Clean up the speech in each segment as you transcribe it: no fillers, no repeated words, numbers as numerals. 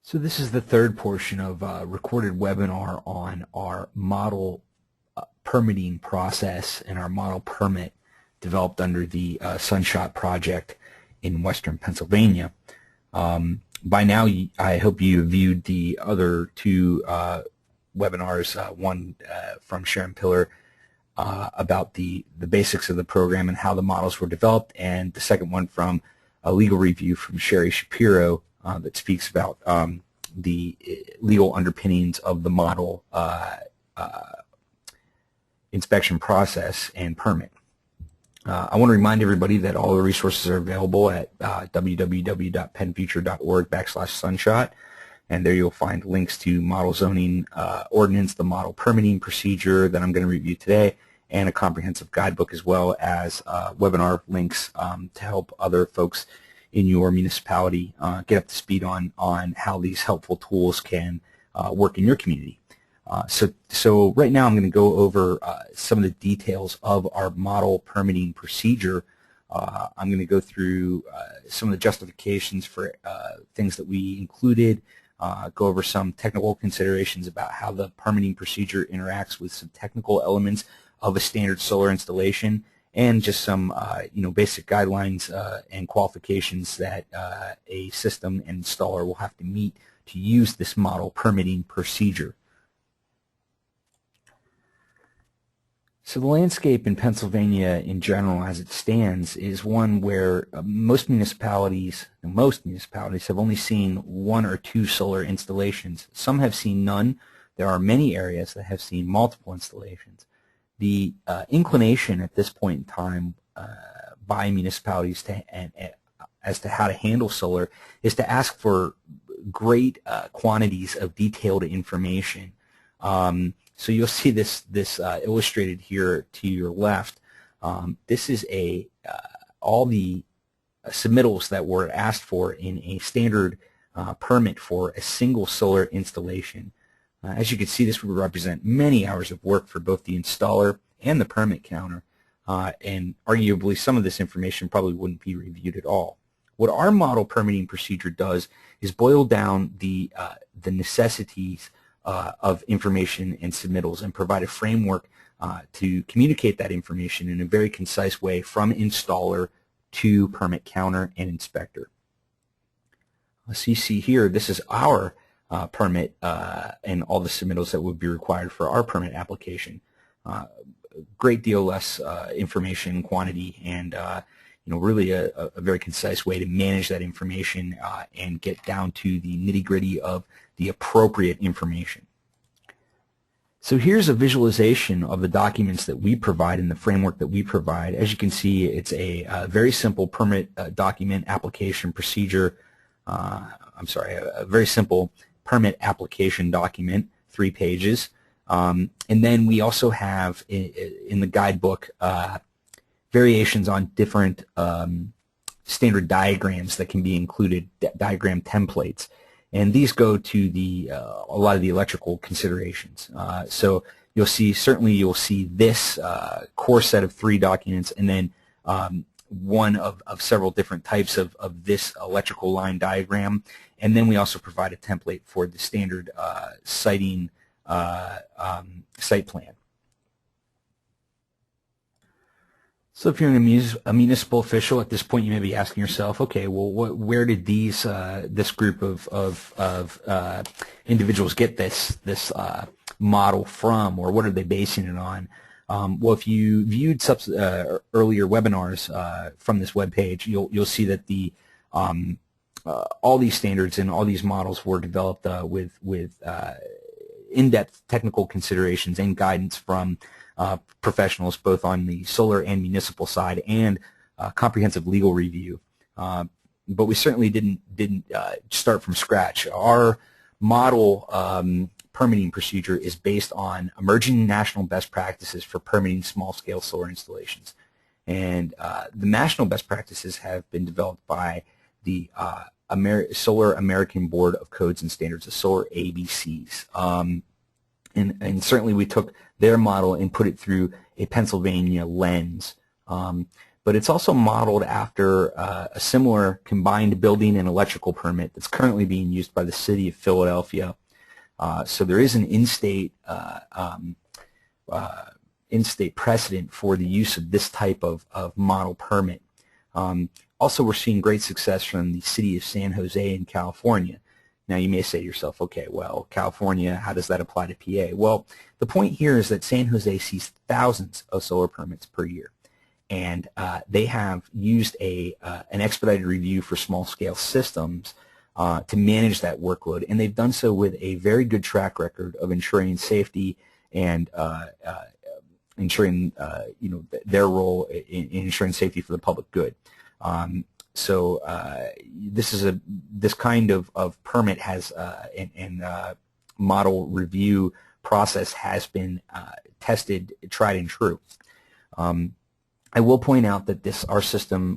So this is the third portion of a recorded webinar on our model permitting process and our model permit developed under the Sunshot project in Western Pennsylvania. By now, I hope you viewed the other two webinars, one from Sharon Pillar about the basics of the program and how the models were developed, and the second one from a legal review from Sherry Shapiro that speaks about the legal underpinnings of the model inspection process and permit. I want to remind everybody that all the resources are available at www.pennfuture.org/sunshot, and there you'll find links to model zoning ordinance, the model permitting procedure that I'm going to review today, and a comprehensive guidebook, as well as webinar links to help other folks in your municipality get up to speed on how these helpful tools can work in your community. So right now I'm going to go over some of the details of our model permitting procedure. I'm going to go through some of the justifications for things that we included, go over some technical considerations about how the permitting procedure interacts with some technical elements of a standard solar installation, and just some basic guidelines and qualifications that a system installer will have to meet to use this model permitting procedure. So the landscape in Pennsylvania in general as it stands is one where most municipalities have only seen one or two solar installations. Some have seen none. There are many areas that have seen multiple installations. The inclination at this point in time by municipalities as to how to handle solar is to ask for great quantities of detailed information. So you'll see this illustrated here to your left. This is all the submittals that were asked for in a standard permit for a single solar installation. As you can see, this would represent many hours of work for both the installer and the permit counter, and arguably some of this information probably wouldn't be reviewed at all. What our model permitting procedure does is boil down the necessities of information and submittals and provide a framework to communicate that information in a very concise way from installer to permit counter and inspector. So you see here, this is our permit and all the submittals that would be required for our permit application. Great deal less information quantity, and really a very concise way to manage that information and get down to the nitty-gritty of the appropriate information. So here's a visualization of the documents that we provide and the framework that we provide. As you can see, it's a very simple permit document application procedure. A very simple permit application document, 3 pages. And then we also have in the guidebook variations on different standard diagrams that can be included, diagram templates. And these go to a lot of the electrical considerations. So you'll see this core set of 3 documents, and then one of several different types of this electrical line diagram. And then we also provide a template for the standard siting site plan. So if you're a municipal official at this point, you may be asking yourself, okay, well, where did this group of individuals get this model from, or what are they basing it on? Well, if you viewed earlier webinars from this webpage, you'll see that all these standards and all these models were developed with in-depth technical considerations and guidance from professionals both on the solar and municipal side, and comprehensive legal review. But we certainly didn't start from scratch. Our model permitting procedure is based on emerging national best practices for permitting small-scale solar installations. And the national best practices have been developed by the Solar American Board of Codes and Standards, the Solar ABCs. And certainly we took their model and put it through a Pennsylvania lens. but it's also modeled after a similar combined building and electrical permit that's currently being used by the city of Philadelphia. So there is an in-state precedent for the use of this type of model permit. Also, we're seeing great success from the city of San Jose in California. Now, you may say to yourself, okay, well, California, how does that apply to PA? Well, the point here is that San Jose sees thousands of solar permits per year, and they have used an expedited review for small-scale systems to manage that workload, and they've done so with a very good track record of ensuring safety and ensuring their role in ensuring safety for the public good. So this kind of permit has and model review process has been tested, tried and true. I will point out that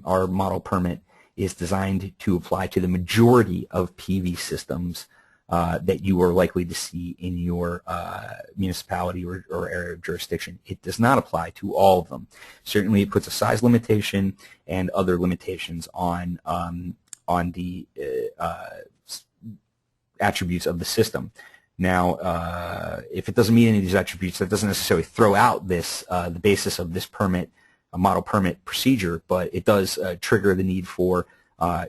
our model permit is designed to apply to the majority of PV systems that you are likely to see in your municipality or area of jurisdiction. It does not apply to all of them. Certainly, it puts a size limitation and other limitations on the attributes of the system. Now, if it doesn't meet any of these attributes, that doesn't necessarily throw out the basis of this permit, a model permit procedure, but it does trigger the need for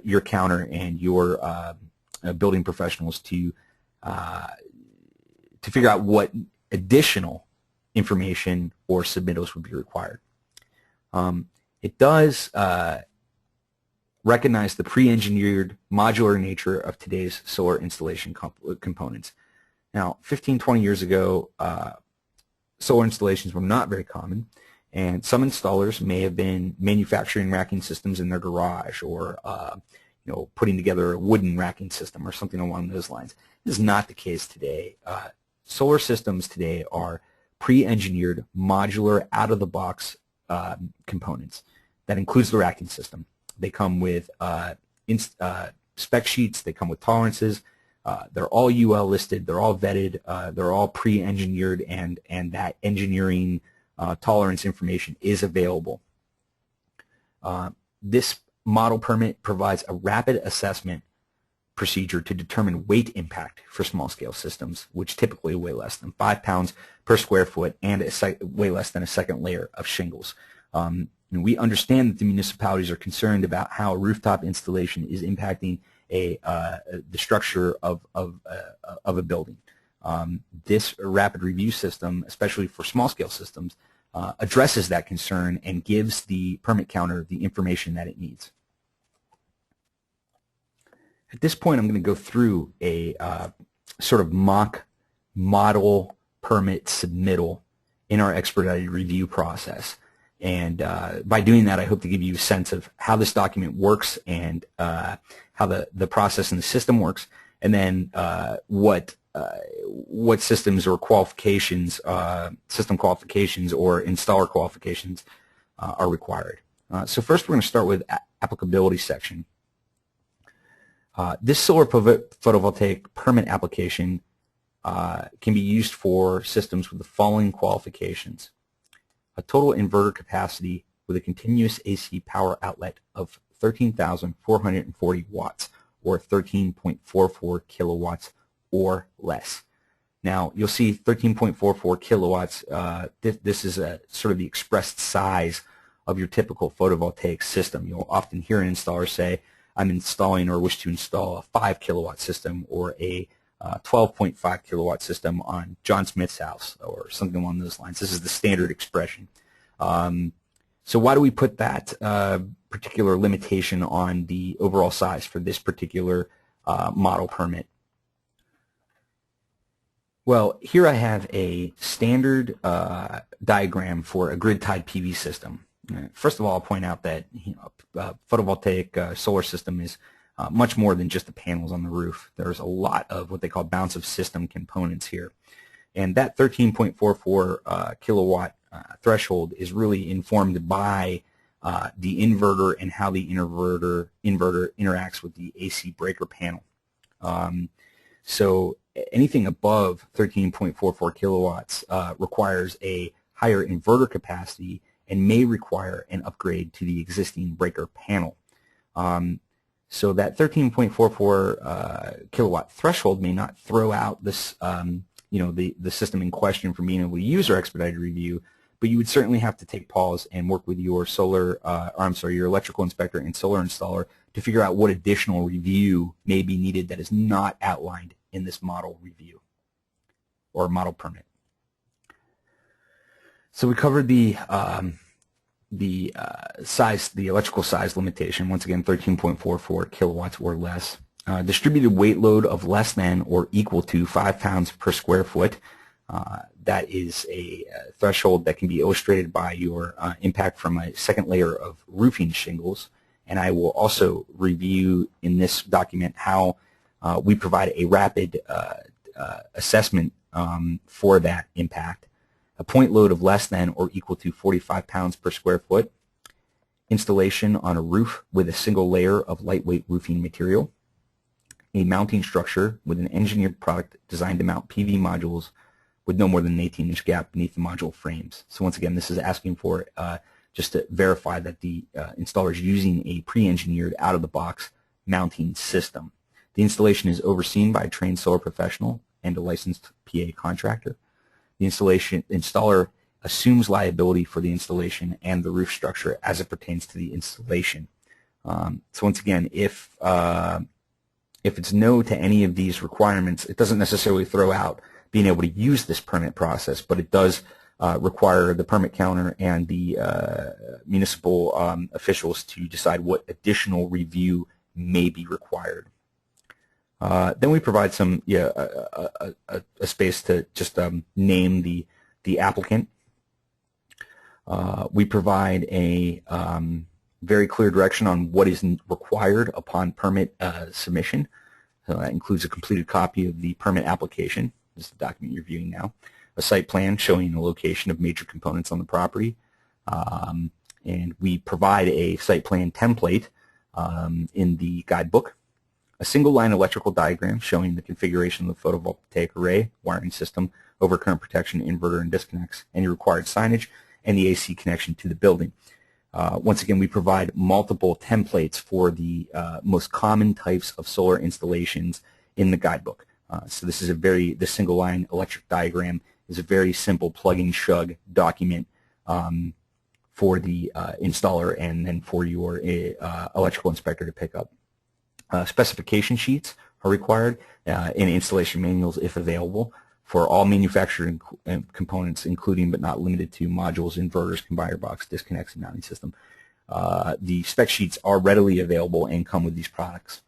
your counter and your building professionals to figure out what additional information or submittals would be required. It does recognize the pre-engineered modular nature of today's solar installation components. Now, 15, 20 years ago, solar installations were not very common, and some installers may have been manufacturing racking systems in their garage or putting together a wooden racking system or something along those lines. This is not the case today. Solar systems today are pre-engineered, modular, out-of-the-box components. That includes the racking system. They come with spec sheets. They come with tolerances. They're all UL listed. They're all vetted. They're all pre-engineered, and that engineering tolerance information is available. This model permit provides a rapid assessment procedure to determine weight impact for small-scale systems, which typically weigh less than 5 pounds per square foot and weigh less than a second layer of shingles. And we understand that the municipalities are concerned about how a rooftop installation is impacting the structure of a building. This rapid review system, especially for small-scale systems, addresses that concern and gives the permit counter the information that it needs. At this point, I'm going to go through a sort of mock model permit submittal in our expedited review process. And by doing that, I hope to give you a sense of how this document works and how the process and the system works, and then what systems or qualifications, system qualifications or installer qualifications are required. So first we're going to start with applicability section. This solar photovoltaic permit application can be used for systems with the following qualifications: a total inverter capacity with a continuous AC power outlet of 13,440 watts or 13.44 kilowatts or less. Now, you'll see 13.44 kilowatts. This is sort of the expressed size of your typical photovoltaic system. You'll often hear an installer say, I'm installing or wish to install a 5 kilowatt system or a 12.5 kilowatt system on John Smith's house or something along those lines. This is the standard expression. So why do we put that particular limitation on the overall size for this particular model permit? Well, here I have a standard diagram for a grid-tied PV system. First of all, I'll point out that photovoltaic solar system is much more than just the panels on the roof. There's a lot of what they call balance of system components here. And that 13.44 kilowatt threshold is really informed by the inverter and how the inverter interacts with the AC breaker panel. So anything above 13.44 kilowatts requires a higher inverter capacity and may require an upgrade to the existing breaker panel. So that 13.44 kilowatt threshold may not throw out this, the system in question from being able to use our expedited review, but you would certainly have to take pause and work with your your electrical inspector and solar installer to figure out what additional review may be needed that is not outlined in this model review or model permit. So we covered the electrical size limitation, once again 13.44 kilowatts or less. Distributed weight load of less than or equal to 5 pounds per square foot. That is a threshold that can be illustrated by your impact from a second layer of roofing shingles. And I will also review in this document how we provide a rapid assessment for that impact. A point load of less than or equal to 45 pounds per square foot. Installation on a roof with a single layer of lightweight roofing material. A mounting structure with an engineered product designed to mount PV modules with no more than an 18-inch gap beneath the module frames. So once again, this is asking for just to verify that the installer is using a pre-engineered out-of-the-box mounting system. The installation is overseen by a trained solar professional and a licensed PA contractor. The installer assumes liability for the installation and the roof structure as it pertains to the installation. So once again, if it's no to any of these requirements, it doesn't necessarily throw out being able to use this permit process, but it does require the permit counter and the municipal officials to decide what additional review may be required. Then we provide some a space to just name the applicant. We provide a very clear direction on what is required upon permit submission. So that includes a completed copy of the permit application. This is the document you're viewing now. A site plan showing the location of major components on the property. And we provide a site plan template in the guidebook. A single-line electrical diagram showing the configuration of the photovoltaic array, wiring system, overcurrent protection, inverter, and disconnects, any required signage, and the AC connection to the building. Once again, we provide multiple templates for the most common types of solar installations in the guidebook. So this is the single-line electric diagram is a very simple plug-and-chug document for the installer and then for your electrical inspector to pick up. Specification sheets are required in installation manuals if available for all manufactured components, including but not limited to modules, inverters, combiner box, disconnects, and mounting system. The spec sheets are readily available and come with these products.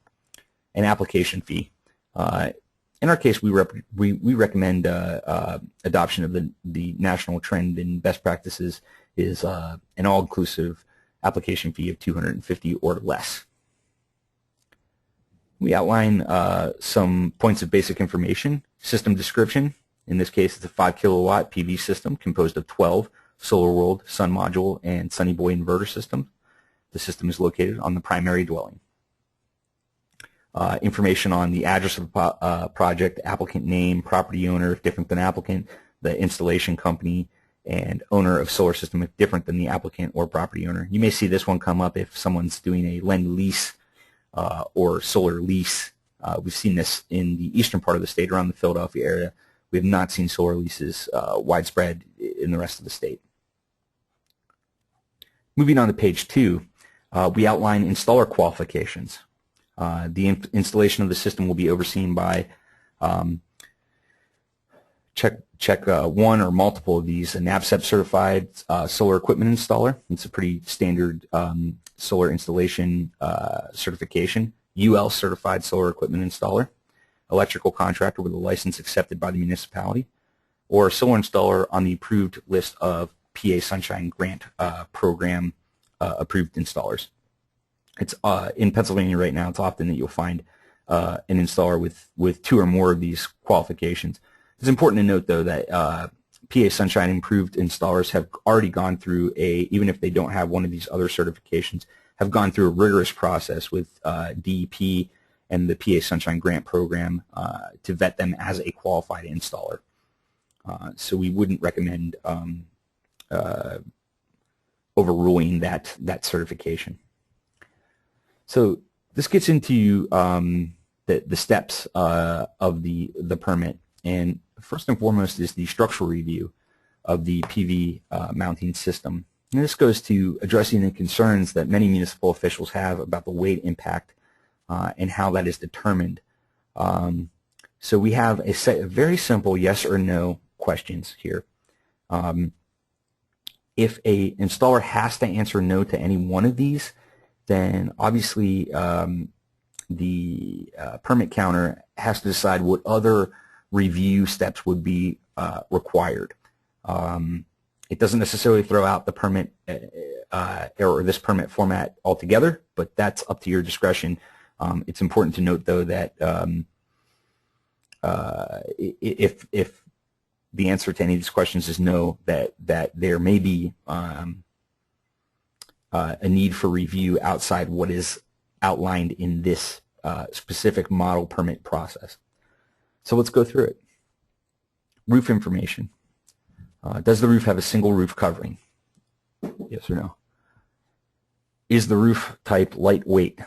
An application fee. In our case, we recommend adoption of the national trend in best practices is an all-inclusive application fee of $250 or less. We outline some points of basic information. System description. In this case, it's a 5 kilowatt PV system composed of 12 SolarWorld, Sun Module, and Sunny Boy inverter systems. The system is located on the primary dwelling. Information on the address of the project, applicant name, property owner if different than applicant, the installation company, and owner of solar system if different than the applicant or property owner. You may see this one come up if someone's doing a lend-lease or solar lease. We've seen this in the eastern part of the state around the Philadelphia area. We have not seen solar leases widespread in the rest of the state. Moving on to page 2, we outline installer qualifications. The installation of the system will be overseen by check one or multiple of these, a NABCEP certified solar equipment installer. It's a pretty standard solar installation certification. UL certified solar equipment installer, electrical contractor with a license accepted by the municipality, or a solar installer on the approved list of PA Sunshine Grant Program approved installers. It's in Pennsylvania right now. It's often that you'll find an installer with 2 or more of these qualifications. It's important to note, though, that PA Sunshine improved installers have already gone through even if they don't have one of these other certifications, have gone through a rigorous process with DEP and the PA Sunshine Grant Program to vet them as a qualified installer. So we wouldn't recommend overruling that certification. So this gets into the steps of the permit, and first and foremost is the structural review of the PV mounting system. And this goes to addressing the concerns that many municipal officials have about the weight impact and how that is determined. So we have a set of very simple yes or no questions here. If a installer has to answer no to any one of these, then obviously the permit counter has to decide what other review steps would be required. It doesn't necessarily throw out the permit or this permit format altogether, but that's up to your discretion. It's important to note, though, that if the answer to any of these questions is no, that there may be a need for review outside what is outlined in this specific model permit process. So let's go through it. Roof information. Does the roof have a single roof covering? Yes or no? Is the roof type lightweight?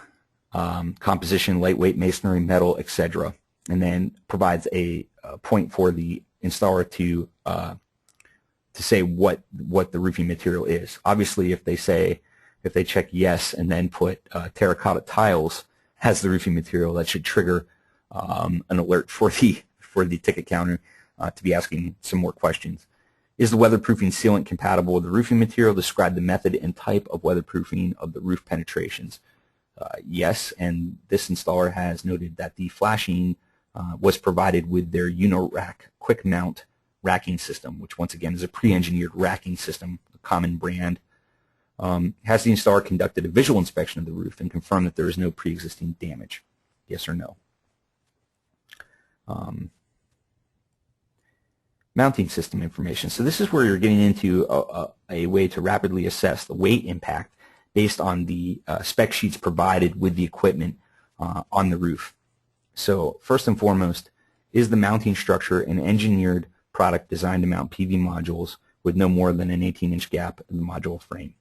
Composition, lightweight, masonry, metal, etc. And then provides a point for the installer to say what the roofing material is. Obviously, if they check yes and then put terracotta tiles as the roofing material, that should trigger an alert for the ticket counter to be asking some more questions. Is the weatherproofing sealant compatible with the roofing material? Describe the method and type of weatherproofing of the roof penetrations. Yes, and this installer has noted that the flashing was provided with their Unirack quick mount racking system, which once again is a pre-engineered racking system, a common brand. Has the installer conducted a visual inspection of the roof and confirmed that there is no pre-existing damage? Yes or no? Mounting system information. So this is where you're getting into a way to rapidly assess the weight impact based on the spec sheets provided with the equipment on the roof. So first and foremost, is the mounting structure an engineered product designed to mount PV modules with no more than an 18-inch gap in the module frame?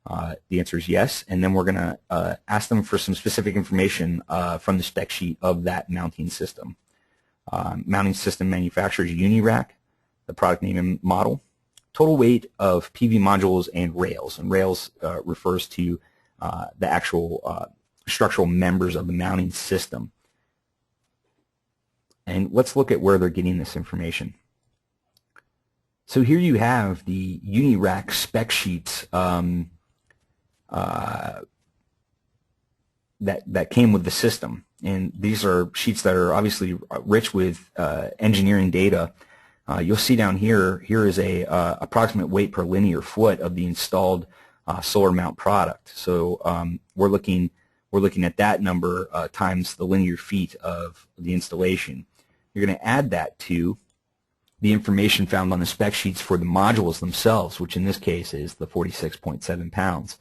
The answer is yes, and then we're going to ask them for some specific information from the spec sheet of that mounting system. Mounting system manufacturer is Unirack, the product name and model. Total weight of PV modules and rails refers to the actual structural members of the mounting system. And let's look at where they're getting this information. So here you have the Unirack spec sheets that came with the system. And these are sheets that are obviously rich with engineering data. You'll see down here is a approximate weight per linear foot of the installed solar mount product. So we're looking at that number times the linear feet of the installation. You're going to add that to the information found on the spec sheets for the modules themselves, which in this case is the 46.7 pounds.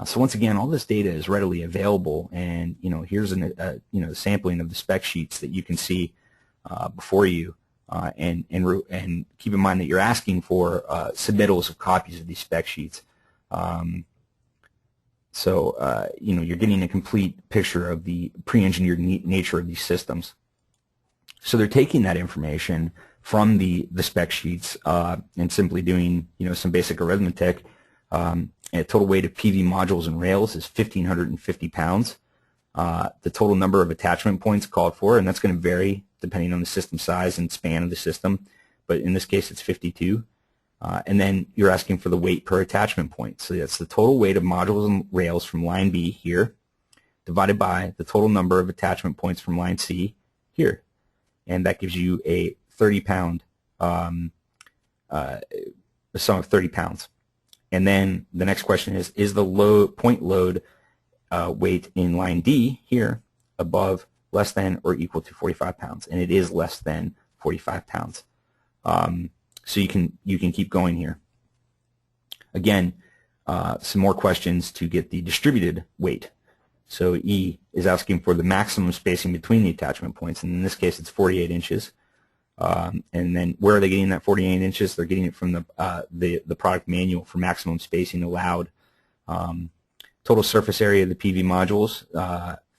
So once again, all this data is readily available, and here's a sampling of the spec sheets that you can see before you, and keep in mind that you're asking for submittals of copies of these spec sheets. So you're getting a complete picture of the pre-engineered nature of these systems. So they're taking that information from the spec sheets and simply doing some basic arithmetic. A total weight of PV modules and rails is 1,550 pounds. The total number of attachment points called for, and that's going to vary depending on the system size and span of the system, but in this case it's 52. And then you're asking for the weight per attachment point. So that's the total weight of modules and rails from line B here, divided by the total number of attachment points from line C here. And that gives you a 30-pound, a sum of 30 pounds. And then the next question is the point load weight in line D here above, less than, or equal to 45 pounds? And it is less than 45 pounds. So you can keep going here. Again, some more questions to get the distributed weight. So E is asking for the maximum spacing between the attachment points, and in this case it's 48 inches. And then where are they getting that 48 inches? They're getting it from the product manual for maximum spacing allowed. Total surface area of the PV modules,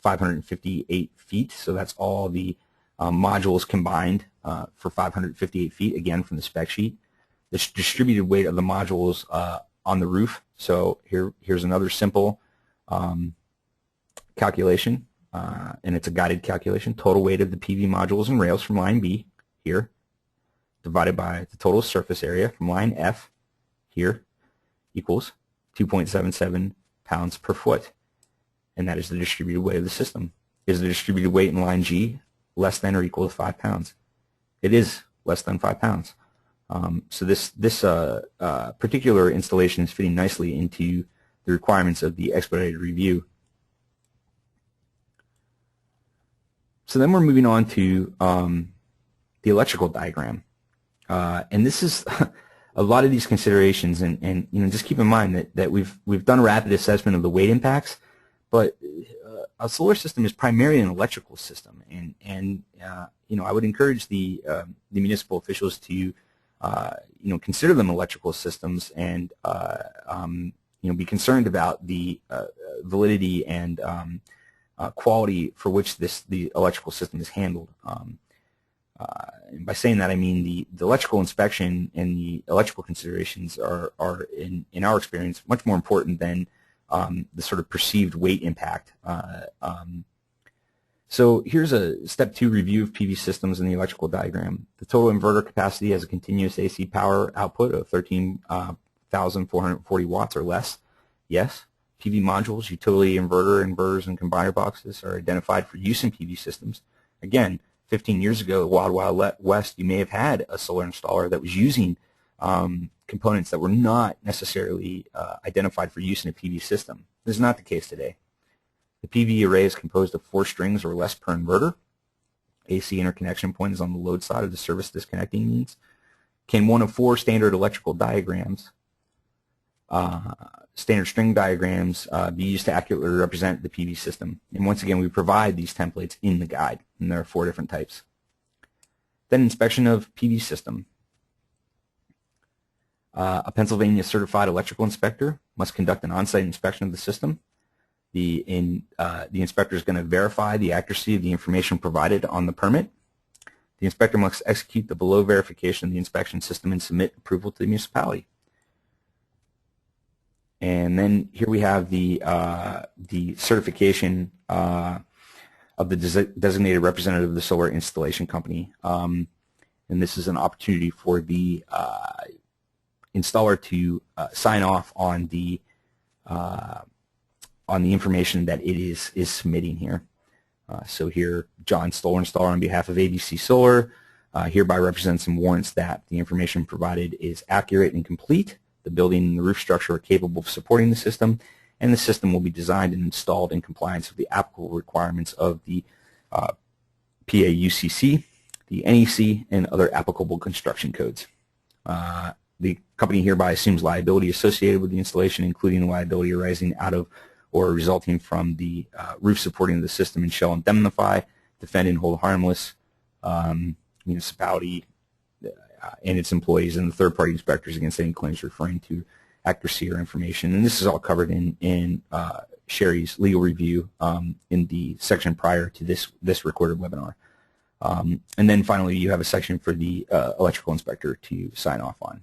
558 feet. So that's all the modules combined for 558 feet, again from the spec sheet. The distributed weight of the modules on the roof. So here's another simple calculation, and it's a guided calculation. Total weight of the PV modules and rails from line B here, divided by the total surface area from line F here, equals 2.77 pounds per foot. And that is the distributed weight of the system. Is the distributed weight in line G less than or equal to 5 pounds? It is less than 5 pounds. So this particular installation is fitting nicely into the requirements of the expedited review. So then we're moving on to the electrical diagram, and this is a lot of these considerations. And just keep in mind that we've done a rapid assessment of the weight impacts, but a solar system is primarily an electrical system, and I would encourage the municipal officials to consider them electrical systems and be concerned about the validity and quality for which the electrical system is handled. And by saying that, I mean the electrical inspection and the electrical considerations are in our experience much more important than the sort of perceived weight impact. So here's a step 2 review of PV systems in the electrical diagram. The total inverter capacity has a continuous AC power output of 13,440 watts or less. Yes. PV modules, utility inverter, inverters, and combiner boxes are identified for use in PV systems. Again, 15 years ago, Wild Wild West, you may have had a solar installer that was using components that were not necessarily identified for use in a PV system. This is not the case today. The PV array is composed of 4 strings or less per inverter. AC interconnection point is on the load side of the service disconnecting means. Can one of 4 standard electrical diagrams, standard string diagrams, be used to accurately represent the PV system? And once again, we provide these templates in the guide, and there are 4 different types. Then inspection of PV system. A Pennsylvania certified electrical inspector must conduct an on-site inspection of the system. The inspector is going to verify the accuracy of the information provided on the permit. The inspector must execute the below verification of the inspection system and submit approval to the municipality. And then here we have the certification of the designated representative of the solar installation company. And this is an opportunity for the installer to sign off on the information that it is submitting here. So here, John Stoller, installer on behalf of ABC Solar, hereby represents and warrants that the information provided is accurate and complete. The building and the roof structure are capable of supporting the system, and the system will be designed and installed in compliance with the applicable requirements of the PA-UCC, the NEC, and other applicable construction codes. The company hereby assumes liability associated with the installation, including liability arising out of or resulting from the roof supporting the system, and shall indemnify, defend, and hold harmless municipality and its employees and the third-party inspectors against any claims referring to accuracy or information. And this is all covered in Sherry's legal review in the section prior to this recorded webinar. And then finally, you have a section for the electrical inspector to sign off on.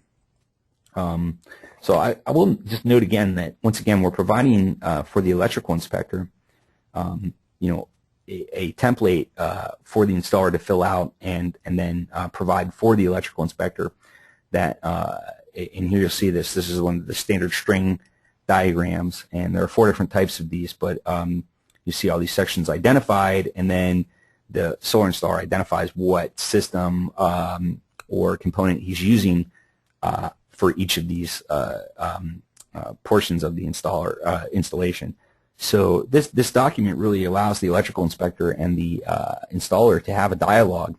So I will just note again that once again we're providing for the electrical inspector, a template for the installer to fill out and then provide for the electrical inspector. That and here you'll see this. This is one of the standard string diagrams, and there are 4 different types of these. But you see all these sections identified, and then the solar installer identifies what system or component he's using for each of these portions of the installation. So this document really allows the electrical inspector and the installer to have a dialogue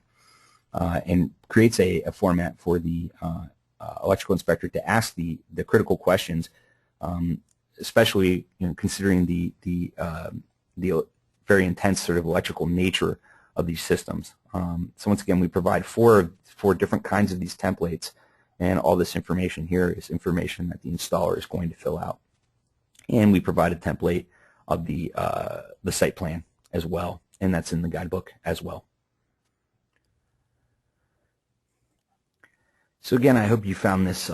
and creates a format for the electrical inspector to ask the critical questions, especially considering the very intense sort of electrical nature of these systems. So once again, we provide four different kinds of these templates, and all this information here is information that the installer is going to fill out. And we provide a template of the site plan as well, and that's in the guidebook as well. So again, I hope you found this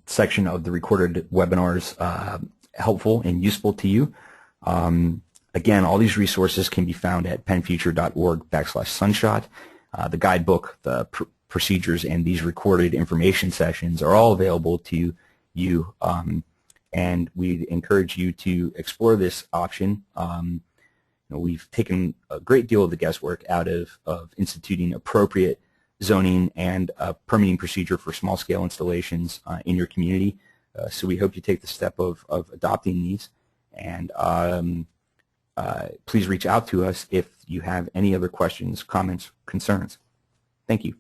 section of the recorded webinars helpful and useful to you. Again, all these resources can be found at penfuture.org/sunshot. The guidebook, the procedures, and these recorded information sessions are all available to you, and we encourage you to explore this option. We've taken a great deal of the guesswork out of instituting appropriate zoning and permitting procedure for small-scale installations in your community. So we hope you take the step of adopting these, and please reach out to us if you have any other questions, comments, concerns. Thank you.